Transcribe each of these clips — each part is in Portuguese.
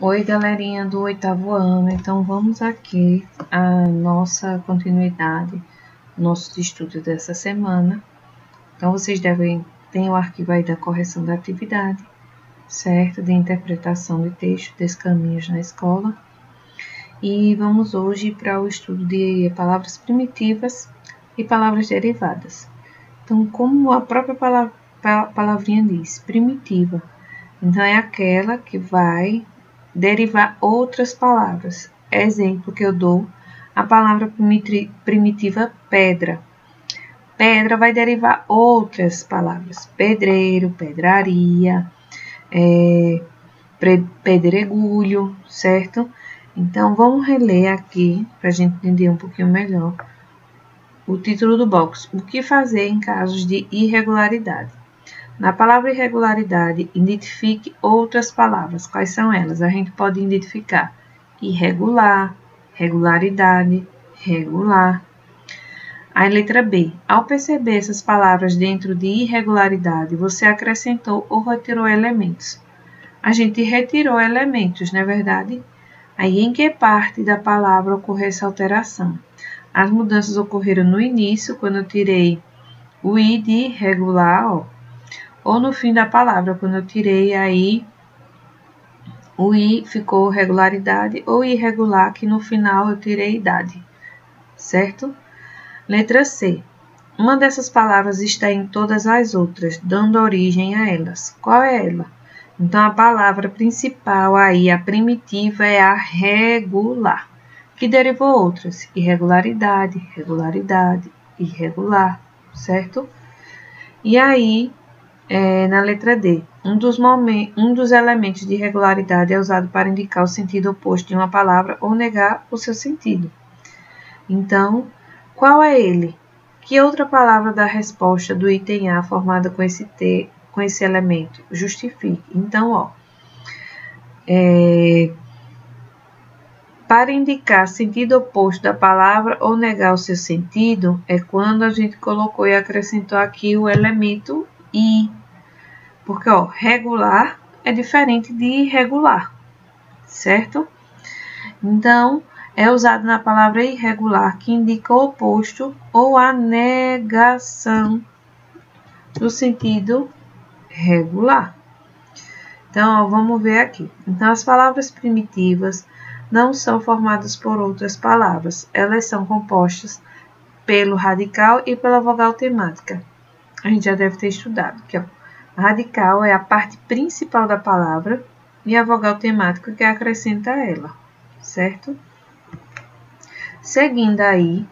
Oi, galerinha do 8º ano. Então, vamos aqui a nossa continuidade, nosso estudo dessa semana. Então, vocês ter o arquivo aí da correção da atividade, certo? De interpretação de texto, descaminhos na escola. E vamos hoje para o estudo de palavras primitivas e palavras derivadas. Então, como a própria palavrinha diz, primitiva. Então, é aquela que vai derivar outras palavras. Exemplo que eu dou, a palavra primitiva pedra. Pedra vai derivar outras palavras. Pedreiro, pedraria, pedregulho, certo? Então, vamos reler aqui, para a gente entender um pouquinho melhor, o título do box. O que fazer em casos de irregularidade? Na palavra irregularidade, identifique outras palavras. Quais são elas? A gente pode identificar irregular, regularidade, regular. A letra B. Ao perceber essas palavras dentro de irregularidade, você acrescentou ou retirou elementos. A gente retirou elementos, não é verdade? Aí, em que parte da palavra ocorreu essa alteração? As mudanças ocorreram no início, quando eu tirei o i de regular, ou no fim da palavra, quando eu tirei aí o i ficou regularidade, ou irregular, que no final eu tirei idade, certo? Letra C. Uma dessas palavras está em todas as outras, dando origem a elas. Qual é ela? Então, a palavra principal aí, a primitiva, é a regular, que derivou outras, irregularidade, regularidade, irregular, certo? E aí, na letra D, um dos elementos de irregularidade é usado para indicar o sentido oposto de uma palavra ou negar o seu sentido. Então, qual é ele? Que outra palavra dá resposta do item A formada com esse elemento? Justifique. Então, para indicar sentido oposto da palavra ou negar o seu sentido, é quando a gente colocou e acrescentou aqui o elemento I. Porque, regular é diferente de irregular, certo? Então, é usado na palavra irregular, que indica o oposto ou a negação do sentido regular. Então, vamos ver aqui. Então, as palavras primitivas não são formadas por outras palavras. Elas são compostas pelo radical e pela vogal temática. A gente já deve ter estudado, que a radical é a parte principal da palavra e a vogal temática que acrescenta a ela, certo? Seguindo aí,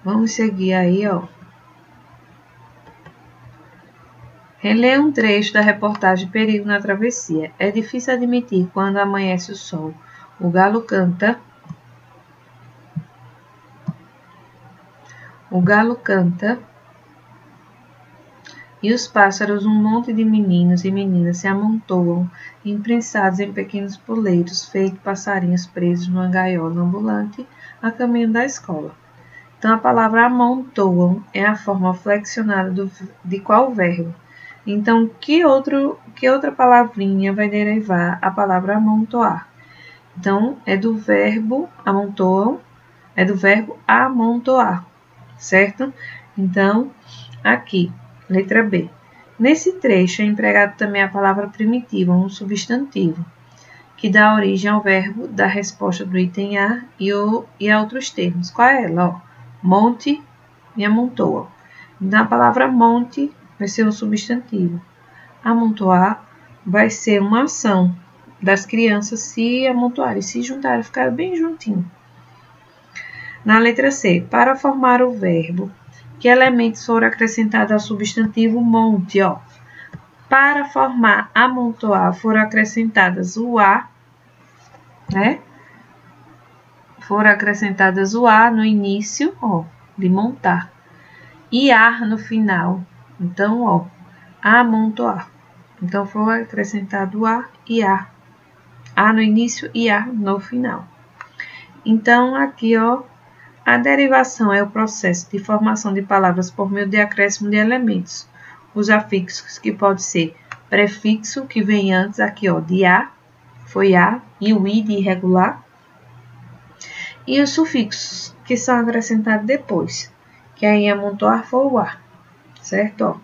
vamos seguir aí, Reler um trecho da reportagem Perigo na Travessia. É difícil admitir quando amanhece o sol. O galo canta. O galo canta. E os pássaros, um monte de meninos e meninas se amontoam, imprensados em pequenos poleiros, feitos passarinhos presos numa gaiola ambulante, a caminho da escola. Então, a palavra amontoam é a forma flexionada de qual verbo? Então, que outra palavrinha vai derivar a palavra amontoar? Então, é do verbo amontoam, é do verbo amontoar, certo? Então, aqui, letra B. Nesse trecho é empregado também a palavra primitiva, um substantivo, que dá origem ao verbo da resposta do item A e a outros termos. Qual é ela? Monte e amontoam. Então, a palavra monte vai ser um substantivo. Amontoar vai ser uma ação das crianças se amontoarem, se juntarem, ficarem bem juntinho. Na letra C, para formar o verbo, que elementos foram acrescentados ao substantivo monte? Para formar amontoar, foram acrescentadas o A, né? Foram acrescentadas o A no início, de montar, e ar no final. Então, amontoar. Então, foi acrescentado A e A. A no início e A no final. Então, aqui, a derivação é o processo de formação de palavras por meio de acréscimo de elementos. Os afixos, que pode ser prefixo que vem antes aqui, ó, de a, foi a, e o i de irregular. E os sufixos que são acrescentados depois, que aí amontoar foi o a, certo? Ó,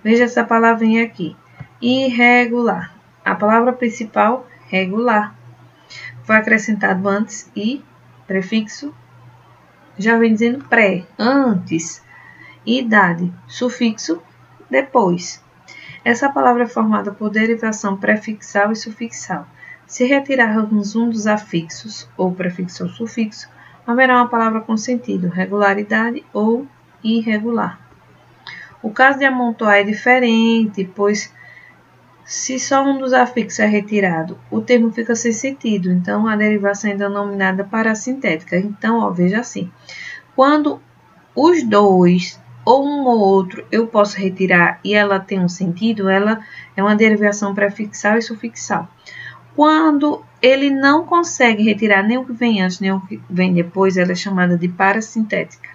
veja essa palavrinha aqui, irregular. A palavra principal, regular, foi acrescentado antes e prefixo já vem dizendo pré, antes, idade, sufixo, depois. Essa palavra é formada por derivação prefixal e sufixal. Se retirarmos um dos afixos, ou prefixo ou sufixo, haverá uma palavra com sentido, regularidade ou irregular. O caso de amontoar é diferente, pois se só um dos afixos é retirado, o termo fica sem sentido, então a derivação é denominada parassintética. Então, ó, veja assim, quando os dois ou um ou outro eu posso retirar e ela tem um sentido, ela é uma derivação prefixal e sufixal. Quando ele não consegue retirar nem o que vem antes nem o que vem depois, ela é chamada de parassintética.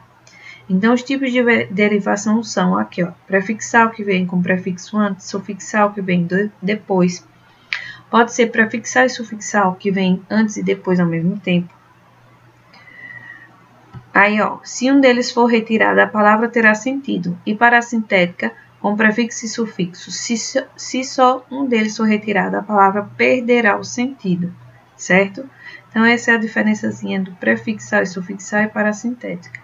Então, os tipos de derivação são aqui, ó, prefixal que vem com prefixo antes, sufixal que vem depois. Pode ser prefixal e sufixal que vem antes e depois ao mesmo tempo. Aí, ó, se um deles for retirado, a palavra terá sentido. E parassintética com prefixo e sufixo. Se só um deles for retirado, a palavra perderá o sentido, certo? Então, essa é a diferençazinha do prefixal e sufixal e parassintética.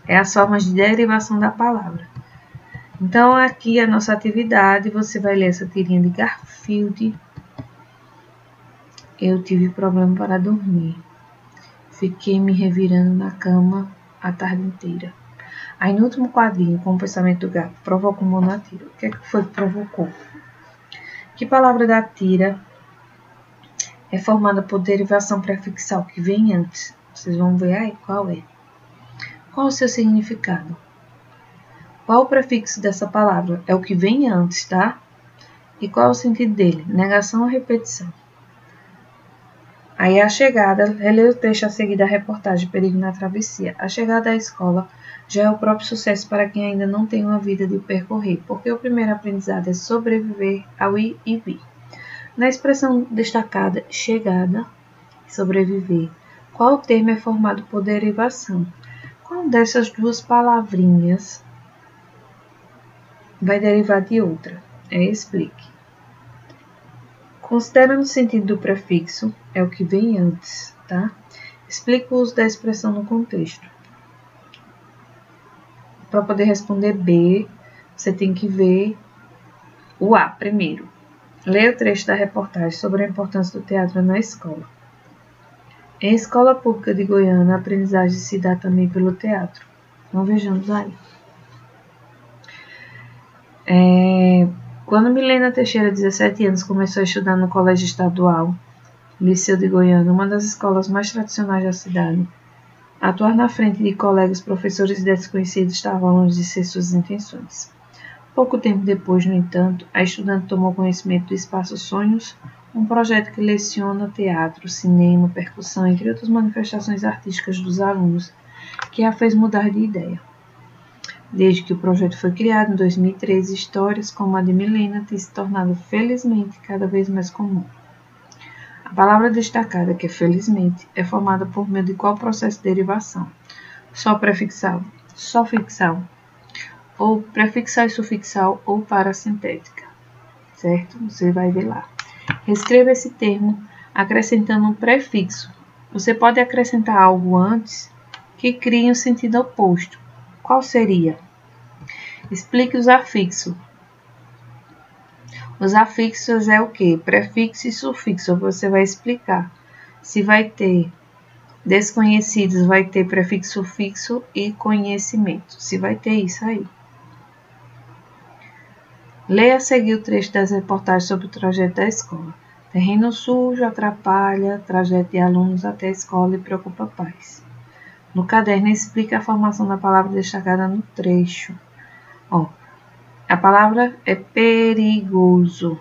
É as formas de derivação da palavra. Então, aqui a nossa atividade, você vai ler essa tirinha de Garfield. Eu tive problema para dormir. Fiquei me revirando na cama a tarde inteira. Aí, no último quadrinho, com o pensamento do gato, provocou um na tira. O que foi que provocou? Que palavra da tira é formada por derivação prefixal que vem antes? Vocês vão ver aí qual é. Qual o seu significado? Qual o prefixo dessa palavra? É o que vem antes, tá? E qual é o sentido dele? Negação ou repetição? Aí a chegada, relê o texto a seguir da reportagem Perigo na Travessia. A chegada à escola já é o próprio sucesso para quem ainda não tem uma vida de percorrer, porque o primeiro aprendizado é sobreviver ao ir e vir. Na expressão destacada, chegada e sobreviver, qual termo é formado por derivação? Qual dessas duas palavrinhas vai derivar de outra? Explique. Considerando o sentido do prefixo, é o que vem antes, tá? Explique o uso da expressão no contexto. Para poder responder B, você tem que ver o A primeiro. Leia o trecho da reportagem sobre a importância do teatro na escola. Em escola pública de Goiânia, a aprendizagem se dá também pelo teatro. Então, vejamos aí. Quando Milena Teixeira, 17 anos, começou a estudar no Colégio Estadual, Liceu de Goiânia, uma das escolas mais tradicionais da cidade, atuar na frente de colegas, professores e desconhecidos estava longe de ser suas intenções. Pouco tempo depois, no entanto, a estudante tomou conhecimento do Espaço Sonhos, um projeto que leciona teatro, cinema, percussão, entre outras manifestações artísticas dos alunos, que a fez mudar de ideia. Desde que o projeto foi criado em 2013, histórias como a de Milena têm se tornado, felizmente, cada vez mais comum. A palavra destacada, que é felizmente, é formada por meio de qual processo de derivação? Só prefixal, só fixal, ou prefixal e sufixal, ou parassintética, certo? Você vai ver lá. Escreva esse termo acrescentando um prefixo. Você pode acrescentar algo antes que crie um sentido oposto. Qual seria? Explique os afixos. Os afixos é o quê? Prefixo e sufixo. Você vai explicar. Se vai ter desconhecidos, vai ter prefixo, sufixo e conhecimento. Se vai ter isso aí. Leia a seguir o trecho das reportagens sobre o trajeto da escola. Terreno sujo atrapalha trajeto de alunos até a escola e preocupa pais. No caderno, explica a formação da palavra destacada no trecho. Ó, a palavra é perigoso.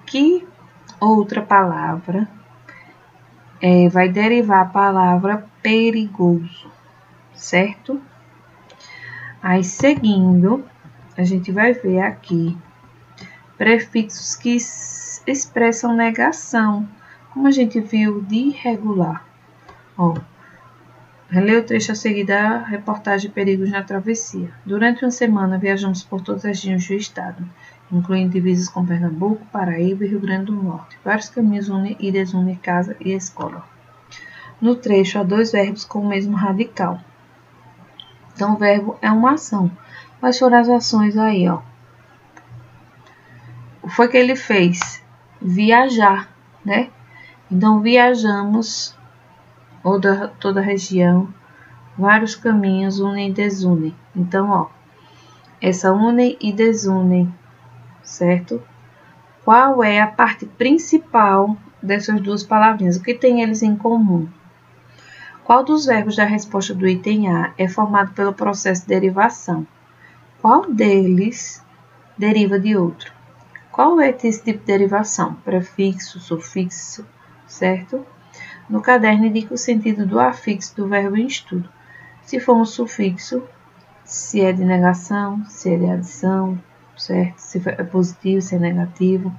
Que outra palavra vai derivar a palavra perigoso, certo? Aí, seguindo, a gente vai ver aqui prefixos que expressam negação, como a gente viu de irregular. Ó, relê o trecho a seguir da reportagem Perigos na Travessia. Durante uma semana, viajamos por todas as regiões do estado, incluindo divisas com Pernambuco, Paraíba e Rio Grande do Norte. Vários caminhos unem e desunem casa e escola. No trecho, há 2 verbos com o mesmo radical. Então, o verbo é uma ação. Quais foram as ações aí, ó? O que foi que ele fez? Viajar, né? Então, viajamos toda a região, vários caminhos unem e desunem. Então, ó, essa unem e desunem, certo? Qual é a parte principal dessas 2 palavrinhas? O que tem eles em comum? Qual dos verbos da resposta do item A é formado pelo processo de derivação? Qual deles deriva de outro? Qual é esse tipo de derivação? Prefixo, sufixo, certo? No caderno indica o sentido do afixo do verbo em estudo. Se for um sufixo, se é de negação, se é de adição, certo? Se é positivo, se é negativo.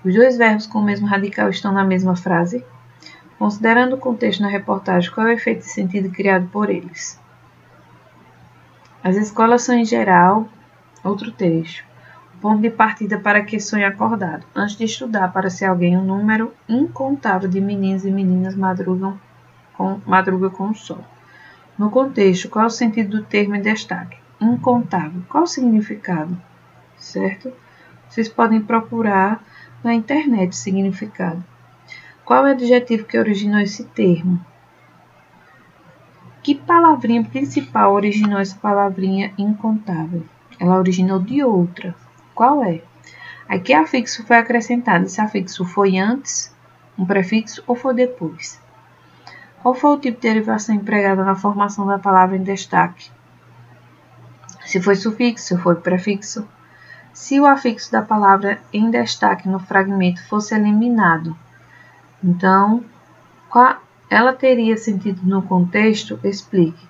Os 2 verbos com o mesmo radical estão na mesma frase. Considerando o contexto na reportagem, qual é o efeito de sentido criado por eles? As escolas são, em geral, outro trecho. Ponto de partida para que sonhe acordado. Antes de estudar para ser alguém, um número incontável de meninos e meninas madruga com o sol. No contexto, qual é o sentido do termo em destaque? Incontável. Qual o significado? Certo? Vocês podem procurar na internet o significado. Qual é o adjetivo que originou esse termo? Que palavrinha principal originou essa palavrinha incontável? Ela originou de outra. Qual é? Aqui afixo foi acrescentado. Esse afixo foi antes, um prefixo, ou foi depois? Qual foi o tipo de derivação empregada na formação da palavra em destaque? Se foi sufixo, se foi prefixo. Se o afixo da palavra em destaque no fragmento fosse eliminado, então, ela teria sentido no contexto? Explique.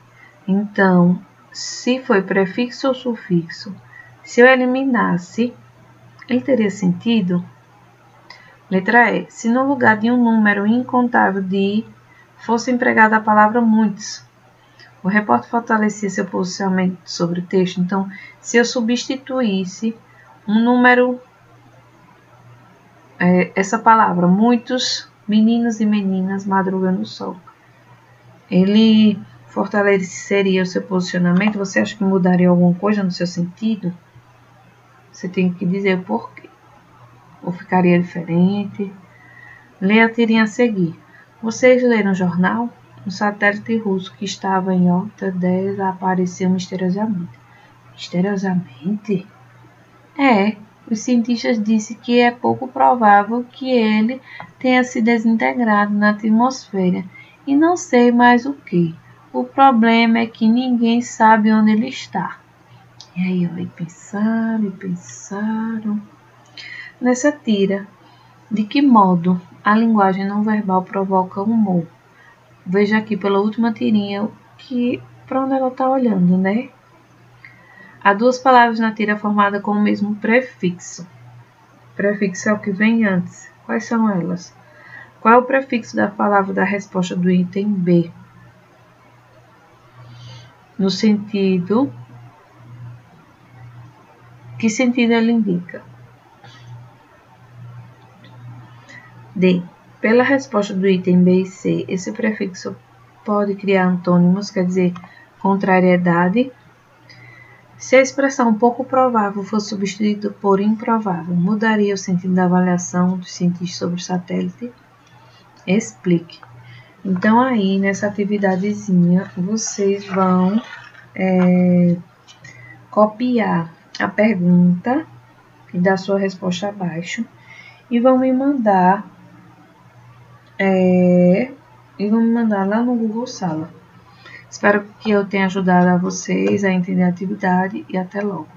Então, se foi prefixo ou sufixo, se eu eliminasse, ele teria sentido? Letra E. Se no lugar de um número incontável de fosse empregada a palavra muitos, o repórter fortalecia seu posicionamento sobre o texto. Então, se eu substituísse um número, essa palavra, muitos meninos e meninas madrugam no sol, ele fortaleceria o seu posicionamento? Você acha que mudaria alguma coisa no seu sentido? Você tem que dizer o porquê. Ou ficaria diferente? Leia a tirinha a seguir. Vocês leram o jornal? Um satélite russo que estava em órbita desapareceu misteriosamente. Misteriosamente? Os cientistas disseram que é pouco provável que ele tenha se desintegrado na atmosfera e não sei mais o que. O problema é que ninguém sabe onde ele está. E aí, ó, e pensaram. Nessa tira, de que modo a linguagem não verbal provoca humor? Veja aqui pela última tirinha para onde ela está olhando, né? Há 2 palavras na tira formada com o mesmo prefixo. Prefixo é o que vem antes. Quais são elas? Qual é o prefixo da palavra da resposta do item B? No sentido... Que sentido ele indica? D. Pela resposta do item B e C, esse prefixo pode criar antônimos, quer dizer, contrariedade. Se a expressão pouco provável fosse substituída por improvável, mudaria o sentido da avaliação dos cientistas sobre o satélite? Explique. Então, aí, nessa atividadezinha, vocês vão copiar a pergunta e dar sua resposta abaixo e vão me mandar lá no Google Sala. Espero que eu tenha ajudado a vocês a entender a atividade e até logo.